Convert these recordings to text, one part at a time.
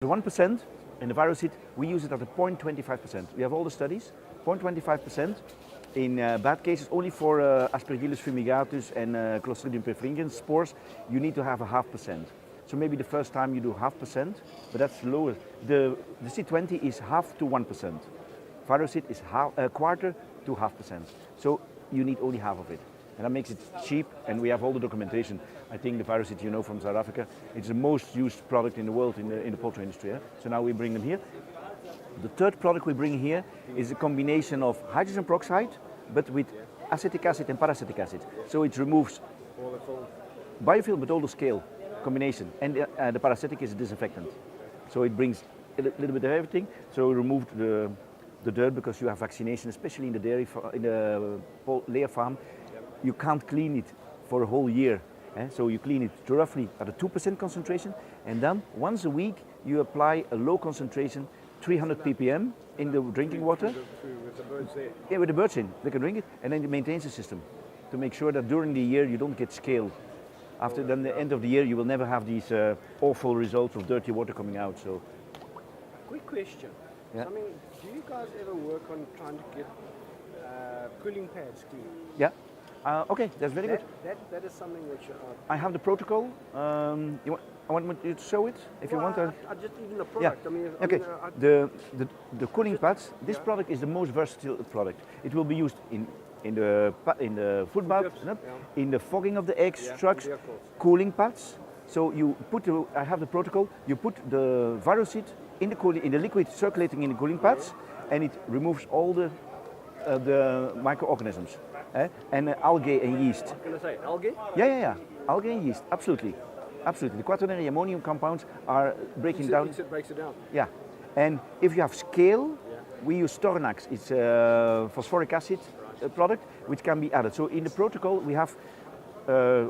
The 1% in the virusid, we use it at a 0.25%. We have all the studies, 0.25% in bad cases, only for Aspergillus fumigatus and Clostridium perfringens spores, you need to have a 0.5%. So maybe the first time you do 0.5%, but that's lower. The C20 is 0.5 to 1%. Virusid is a quarter to 0.5%. So you need only half of it. And that makes it cheap, and we have all the documentation. I think the virusid, you know, from South Africa, it's the most used product in the world in the poultry industry. Yeah? So now we bring them here. The third product we bring here is a combination of hydrogen peroxide, but with acetic acid and paracetic acid. So it removes biofilm, but all the scale combination. And the paracetic is a disinfectant. So it brings a little bit of everything. So we removed the dirt because you have vaccination, especially in the dairy, in the layer farm. You can't clean it for a whole year. So you clean it roughly at a 2% concentration, and then once a week you apply a low concentration, 300 ppm in the drinking water. With the birds there? Yeah, with the birds in, they can drink it, and then it maintains the system to make sure that during the year you don't get scale. After then the end of the year you will never have these awful results of dirty water coming out. So, quick question. Yeah. I mean, do you guys ever work on trying to get cooling pads clean? Yeah. Okay, that's very good. That is something which I have the protocol. I want you to show it if you want. I just even the product. Yeah. I mean, okay. I mean, The cooling pads. This product is the most versatile product. It will be used in the food bath, in the fogging of the eggs, trucks, cooling pads. So you put I have the protocol. You put the virusid in the liquid circulating in the cooling pads, and it removes all the microorganisms. And algae and yeast. What can I say? Algae? Yeah. Algae and yeast, absolutely. The quaternary ammonium compounds are breaking down. It breaks it down. Yeah. And if you have scale, we use Stornax. It's a phosphoric acid product which can be added. So in the protocol we have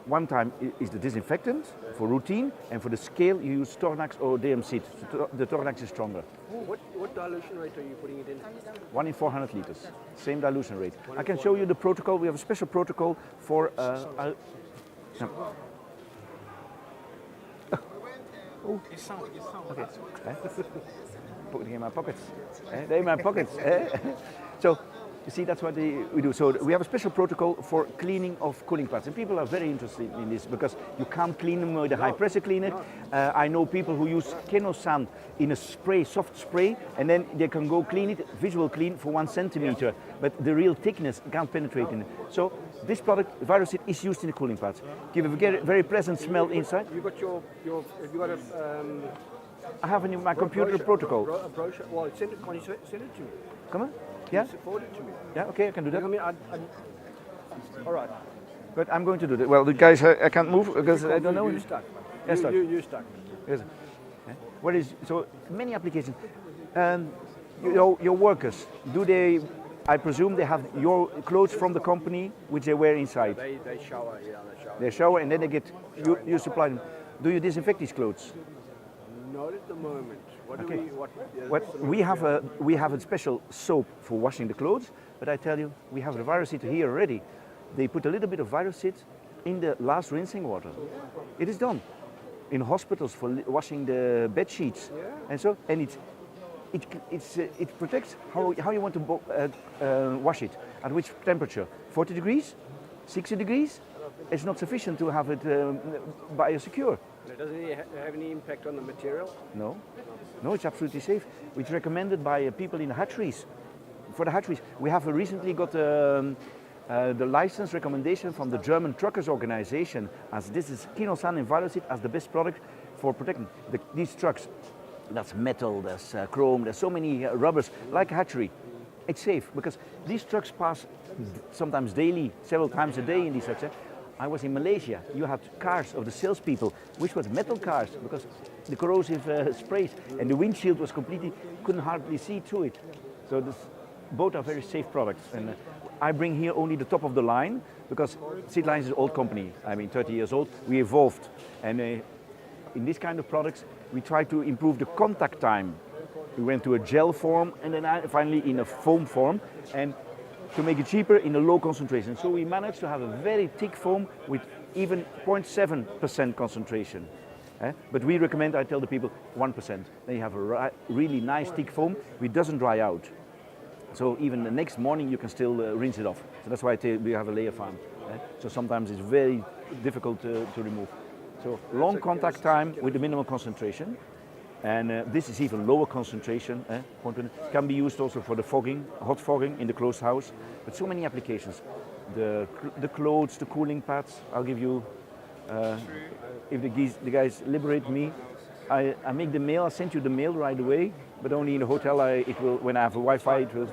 one time is the disinfectant for routine, and for the scale you use Stornax or DMC. The Stornax is stronger. What dilution rate are you putting it in? 1 in 400 liters, same dilution rate. I can show you the protocol. We have a special protocol for. Oh, okay. Putting in my pockets. They're in my pockets. So, you see, that's what we do. So we have a special protocol for cleaning of cooling pads, and people are very interested in this because you can't clean them with a high pressure cleaner. I know people who use Kenosan in a spray, soft spray, and then they can go clean it, visual clean for 1 centimeter, but the real thickness can't penetrate in it. So this product, virusid, is used in the cooling pads. Give a very, very pleasant smell inside. You got have you got a I have in my computer a protocol. A brochure. Well, send it to me. Come on. Yeah? Forward it to me. Yeah, okay, I can do that. I mean, all right. But I'm going to do that. Well, the guys, I can't move because I don't know. You're stuck. Yes, you're stuck. Yes. What is, so many applications. Your workers, do they, I presume they have your clothes from the company which they wear inside? They shower, They shower and then they get, you supply them. Do you disinfect these clothes? Not at the moment. We have a special soap for washing the clothes, but I tell you, we have the virusid here already. They put a little bit of virusid in the last rinsing water. It is done in hospitals for washing the bed sheets, and so it protects how you want to wash it. At which temperature? 40 degrees, 60 degrees. It's not sufficient to have it biosecure. Doesn't it have any impact on the material? No, it's absolutely safe. It's recommended by people in the hatcheries. For the hatcheries, we have recently got the license recommendation from the German Truckers Organization, as this is Kenosan and virusid as the best product for protecting these trucks. That's metal, there's chrome, there's so many rubbers, like a hatchery. It's safe because these trucks pass sometimes daily, several times a day in these trucks. I was in Malaysia. You had cars of the salespeople, which was metal cars because the corrosive sprays, and the windshield was completely, couldn't hardly see through it. So both are very safe products. And I bring here only the top of the line because Seedlines is an old company. I mean, 30 years old. We evolved, and in this kind of products, we try to improve the contact time. We went to a gel form, and then finally in a foam form, and to make it cheaper in a low concentration. So we managed to have a very thick foam with even 0.7% concentration. But we recommend, I tell the people, 1%. Then you have a really nice thick foam which doesn't dry out. So even the next morning you can still rinse it off. So that's why we have a layer farm. So sometimes it's very difficult to remove. So long contact time with the minimal concentration. And this is even lower concentration. Can be used also for the fogging, hot fogging in the closed house. But so many applications. The clothes, the cooling pads. I'll give you, if the guys liberate me, I make the mail, I send you the mail right away, but only in the hotel, when I have a Wi-Fi, it will.